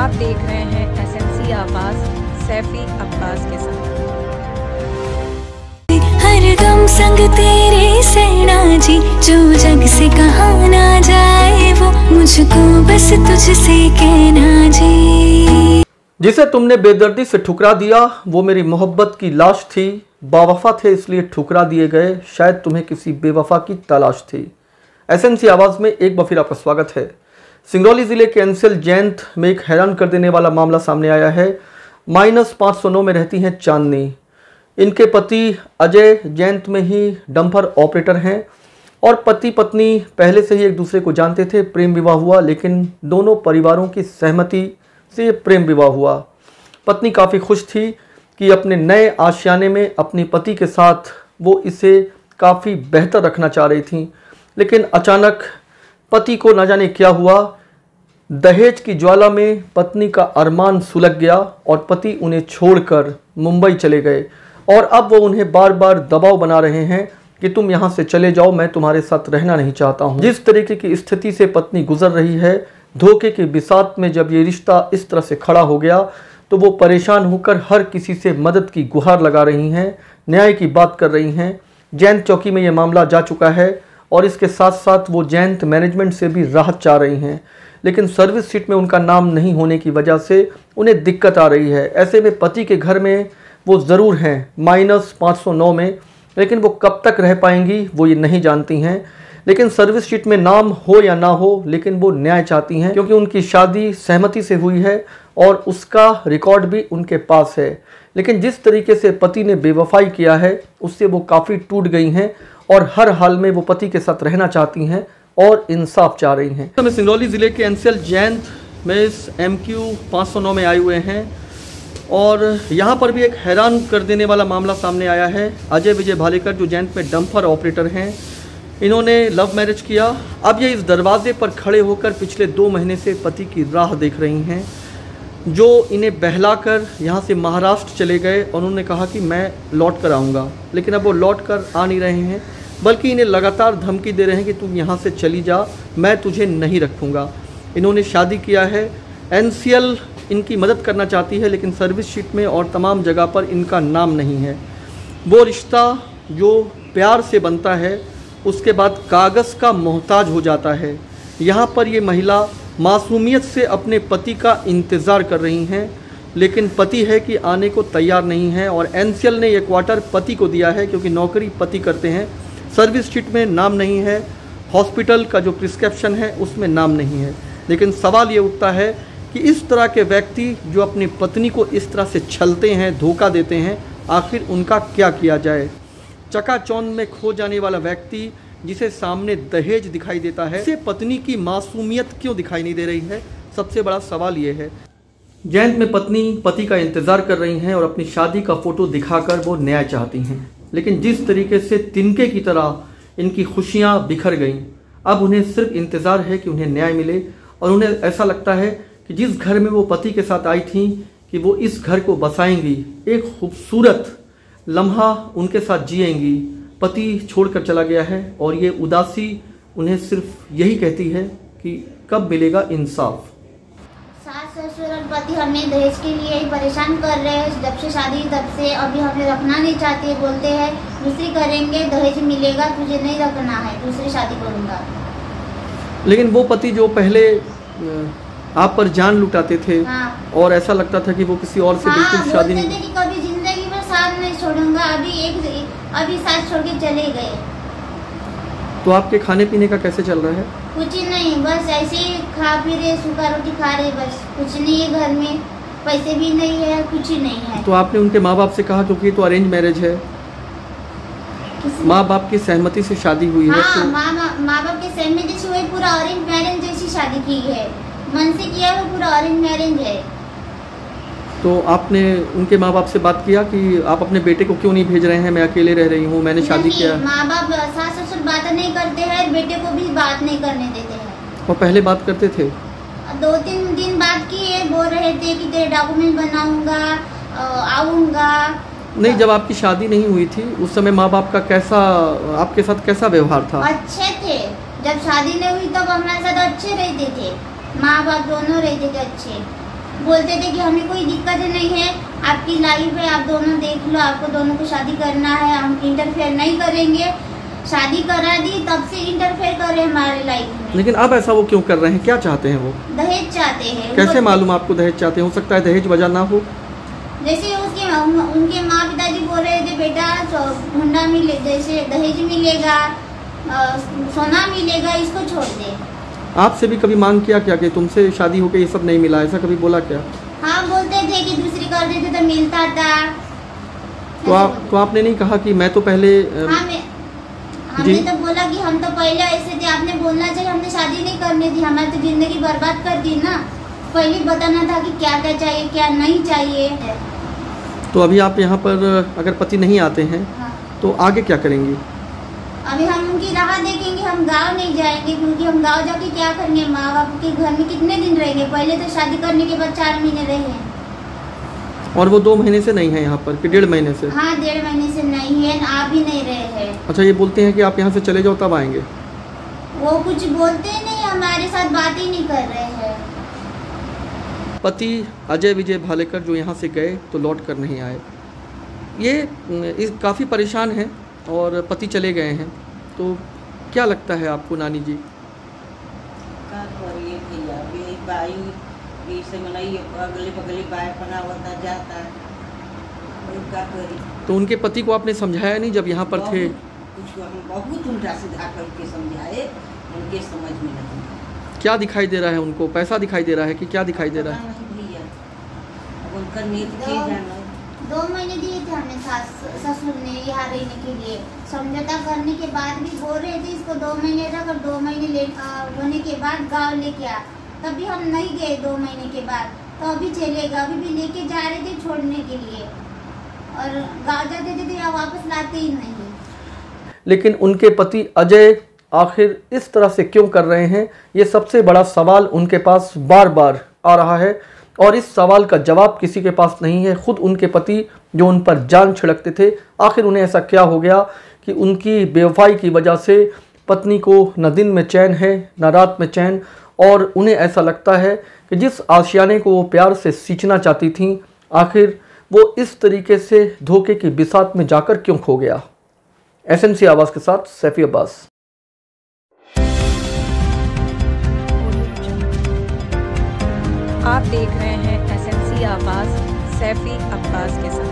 आप देख रहे हैं एसएमसी आवाज सैफी अब्बास के साथ। हर गम संग तेरे सहना जी, जो जग से कहा ना जाए वो मुझको बस तुझसे कहना जी। जिसे तुमने बेदर्दी से ठुकरा दिया वो मेरी मोहब्बत की लाश थी, बावफा थे इसलिए ठुकरा दिए गए, शायद तुम्हें किसी बेवफा की तलाश थी। एसएमसी आवाज़ में एक बार फिर आपका स्वागत है। सिंगरौली ज़िले के एनसीएल जैंत में एक हैरान कर देने वाला मामला सामने आया है। -509 में रहती हैं चांदनी। इनके पति अजय जैंत में ही डंपर ऑपरेटर हैं और पति पत्नी पहले से ही एक दूसरे को जानते थे। प्रेम विवाह हुआ, लेकिन दोनों परिवारों की सहमति से प्रेम विवाह हुआ। पत्नी काफ़ी खुश थी कि अपने नए आशियाने में अपने पति के साथ वो इसे काफ़ी बेहतर रखना चाह रही थी, लेकिन अचानक पति को न जाने क्या हुआ, दहेज की ज्वाला में पत्नी का अरमान सुलग गया और पति उन्हें छोड़कर मुंबई चले गए और अब वो उन्हें बार बार दबाव बना रहे हैं कि तुम यहाँ से चले जाओ, मैं तुम्हारे साथ रहना नहीं चाहता हूँ। जिस तरीके की स्थिति से पत्नी गुजर रही है, धोखे के बिसात में जब ये रिश्ता इस तरह से खड़ा हो गया तो वो परेशान होकर हर किसी से मदद की गुहार लगा रही हैं, न्याय की बात कर रही हैं। जैंत चौकी में ये मामला जा चुका है और इसके साथ साथ वो जैंत मैनेजमेंट से भी राहत चाह रही हैं, लेकिन सर्विस शीट में उनका नाम नहीं होने की वजह से उन्हें दिक्कत आ रही है। ऐसे में पति के घर में वो ज़रूर हैं -509 में, लेकिन वो कब तक रह पाएंगी वो ये नहीं जानती हैं। लेकिन सर्विस शीट में नाम हो या ना हो, लेकिन वो न्याय चाहती हैं क्योंकि उनकी शादी सहमति से हुई है और उसका रिकॉर्ड भी उनके पास है। लेकिन जिस तरीके से पति ने बेवफाई किया है उससे वो काफ़ी टूट गई हैं और हर हाल में वो पति के साथ रहना चाहती हैं और इंसाफ चाह रही हैं। तो मैं सिंगरौली ज़िले के एनसीएल जैंत में इस MQ 509 में आए हुए हैं और यहाँ पर भी एक हैरान कर देने वाला मामला सामने आया है। अजय विजय भालेकर जो जैंत में डंपर ऑपरेटर हैं, इन्होंने लव मैरिज किया। अब ये इस दरवाजे पर खड़े होकर पिछले 2 महीने से पति की राह देख रही हैं, जो इन्हें बहलाकर यहाँ से महाराष्ट्र चले गए और उन्होंने कहा कि मैं लौट कर आऊँगा, लेकिन अब वो लौट कर आ नहीं रहे हैं, बल्कि इन्हें लगातार धमकी दे रहे हैं कि तुम यहाँ से चली जा, मैं तुझे नहीं रखूँगा। इन्होंने शादी किया है, एनसीएल इनकी मदद करना चाहती है, लेकिन सर्विस शीट में और तमाम जगह पर इनका नाम नहीं है। वो रिश्ता जो प्यार से बनता है उसके बाद कागज़ का मोहताज हो जाता है। यहाँ पर ये महिला मासूमियत से अपने पति का इंतज़ार कर रही हैं, लेकिन पति है कि आने को तैयार नहीं है और एनसीएल ने ये क्वार्टर पति को दिया है क्योंकि नौकरी पति करते हैं। सर्विस शीट में नाम नहीं है, हॉस्पिटल का जो प्रिस्क्रिप्शन है उसमें नाम नहीं है। लेकिन सवाल ये उठता है कि इस तरह के व्यक्ति जो अपनी पत्नी को इस तरह से छलते हैं, धोखा देते हैं, आखिर उनका क्या किया जाए। चकाचौंध में खो जाने वाला व्यक्ति जिसे सामने दहेज दिखाई देता है, उसे पत्नी की मासूमियत क्यों दिखाई नहीं दे रही है, सबसे बड़ा सवाल ये है। जैंत में पत्नी पति का इंतज़ार कर रही हैं और अपनी शादी का फ़ोटो दिखाकर वो न्याय चाहती हैं, लेकिन जिस तरीके से तिनके की तरह इनकी खुशियां बिखर गईं, अब उन्हें सिर्फ इंतज़ार है कि उन्हें न्याय मिले और उन्हें ऐसा लगता है कि जिस घर में वो पति के साथ आई थीं कि वो इस घर को बसाएंगी, एक खूबसूरत लम्हा उनके साथ जिएंगी। पति छोड़कर चला गया है और ये उदासी उन्हें सिर्फ यही कहती है कि कब मिलेगा इंसाफ। सास ससुर और पति हमें दहेज के लिए ही परेशान कर रहे हैं जब से शादी तब से। अभी हमें रखना नहीं चाहते, बोलते हैं दूसरी करेंगे, दहेज मिलेगा, तुझे नहीं रखना है, दूसरी शादी करूंगा। लेकिन वो पति जो पहले आप पर जान लुटाते थे, हाँ। और ऐसा लगता था कि वो किसी और से बिल्कुल शादी नहीं, कि कभी जिंदगी में साथ नहीं छोड़ूंगा, अभी साथ छोड़ के चले गए। तो आपके खाने पीने का कैसे चल रहा है? कुछ नहीं, बस ऐसे ही खा पी रहे, सूखा रोटी खा रहे, बस कुछ नहीं है। घर में पैसे भी नहीं है, कुछ ही नहीं है। तो आपने उनके माँ बाप से कहा, क्योंकि ये तो अरेंज मैरिज है, माँ बाप की सहमति से शादी हुई है। हाँ, तो माँ बाप की सहमति से हुई, पूरा अरेंज मैरिज जैसी शादी की है, मन से किया है, पूरा अरेंज मैरिज है। तो आपने उनके माँ बाप से बात किया कि आप अपने बेटे को क्यों नहीं भेज रहे हैं, मैं अकेले रह रही हूँ, मैंने शादी किया। माँ बाप सास ससुर बात नहीं करते हैं, बेटे को भी बात नहीं करने देते हैं। और पहले बात करते थे? 2-3 दिन बात किए, बोल रहे थे कि तेरे डॉक्यूमेंट बनाऊंगा, आऊंगा। नहीं, जब आपकी शादी नहीं हुई थी उस समय माँ बाप का कैसा, आपके साथ कैसा व्यवहार था? अच्छे थे। जब शादी नहीं हुई तब हमारे साथ अच्छे रहते थे, माँ बाप दोनों रहते थे अच्छे। बोलते थे कि हमें कोई दिक्कत नहीं है, आपकी लाइफ है, आप दोनों देख लो, आपको दोनों को शादी करना है, हम इंटरफेयर नहीं करेंगे। शादी करा दी, तब से इंटरफेयर कर रहे हमारे लाइफ में। लेकिन अब ऐसा वो क्यों कर रहे हैं, क्या चाहते हैं वो? दहेज चाहते हैं। कैसे मालूम आपको दहेज चाहते हैं? हो सकता है दहेज वजह ना हो। जैसे उनके माँ पिताजी बोल रहे थे बेटा हुंडा मिले, जैसे दहेज मिलेगा, सोना मिलेगा, इसको छोड़ दे। आपसे भी कभी मांग किया क्या कि तुमसे शादी होके ये सब नहीं मिला, ऐसा कभी बोला क्या? हाँ, बोलते थे कि दूसरी कर देते तो मिलता था। तो आपने नहीं कहा कि मैं तो पहले हाँ, हमने तो बोला कि हम तो पहले ऐसे थे, आपने बोलना चाहिए, हमने शादी नहीं करनी थी, हमारी तो जिंदगी बर्बाद कर दी ना। पहले बताना था कि क्या क्या चाहिए क्या नहीं चाहिए। तो अभी आप यहाँ पर अगर पति नहीं आते हैं हाँ। तो आगे क्या करेंगी? अभी हम उनकी राह देखेंगे, हम गांव नहीं जाएंगे, क्योंकि हम गांव जाके क्या करेंगे? माँ बाप के घर में कितने दिन रहेंगे? पहले तो शादी करने के बाद 4 महीने रहे हैं। और वो 2 महीने से नहीं है यहाँ पर कि 1.5 महीने से? हाँ, 1.5 महीने से नहीं है, आ भी नहीं रहे हैं। अच्छा, ये बोलते हैं कि आप यहाँ से चले जाओ तब आएंगे? वो कुछ बोलते नहीं, हमारे साथ बात ही नहीं कर रहे हैं। पति अजय विजय भालेकर जो यहाँ से गए तो लौट कर नहीं आए, ये काफ़ी परेशान हैं और पति चले गए हैं, तो क्या लगता है आपको नानी जी? का करिए भैया, भी बाई भी से मनई अगले बगले बाय बनावता जाता है, और का करी? तो उनके पति को आपने समझाया नहीं जब यहाँ पर थे? कुछ हम बहुत उल्टा सीधा करके समझाए, उनके समझ में नहीं। क्या दिखाई दे रहा है उनको? पैसा दिखाई दे रहा है कि क्या दिखाई दे रहा है? पता नहीं भैया, अब उनका नीति के जाना। 2 महीने दिए थे हमें ससुर ने यहाँ रहने के लिए। समझौता करने के बाद भी बोल रहे थे इसको 2 महीने रख, और 2 महीने होने के बाद गाँव लेके आ। तभी हम नहीं गए 2 महीने के बाद, तो अभी चलेगा, अभी भी लेके जा रहे थे छोड़ने के लिए, और गाँव जाते थे या वापस लाते ही नहीं। लेकिन उनके पति अजय आखिर इस तरह से क्यों कर रहे हैं, ये सबसे बड़ा सवाल उनके पास बार बार आ रहा है, और इस सवाल का जवाब किसी के पास नहीं है। खुद उनके पति जो उन पर जान छिड़कते थे, आखिर उन्हें ऐसा क्या हो गया कि उनकी बेवफाई की वजह से पत्नी को न दिन में चैन है न रात में चैन, और उन्हें ऐसा लगता है कि जिस आशियाने को वो प्यार से सींचना चाहती थीं, आखिर वो इस तरीके से धोखे की बिसात में जाकर क्यों खो गया। एसएमसी आवाज़ के साथ सैफी अब्बास। आप देख रहे हैं एसएमसी आवाज़ सैफी अब्बास के साथ।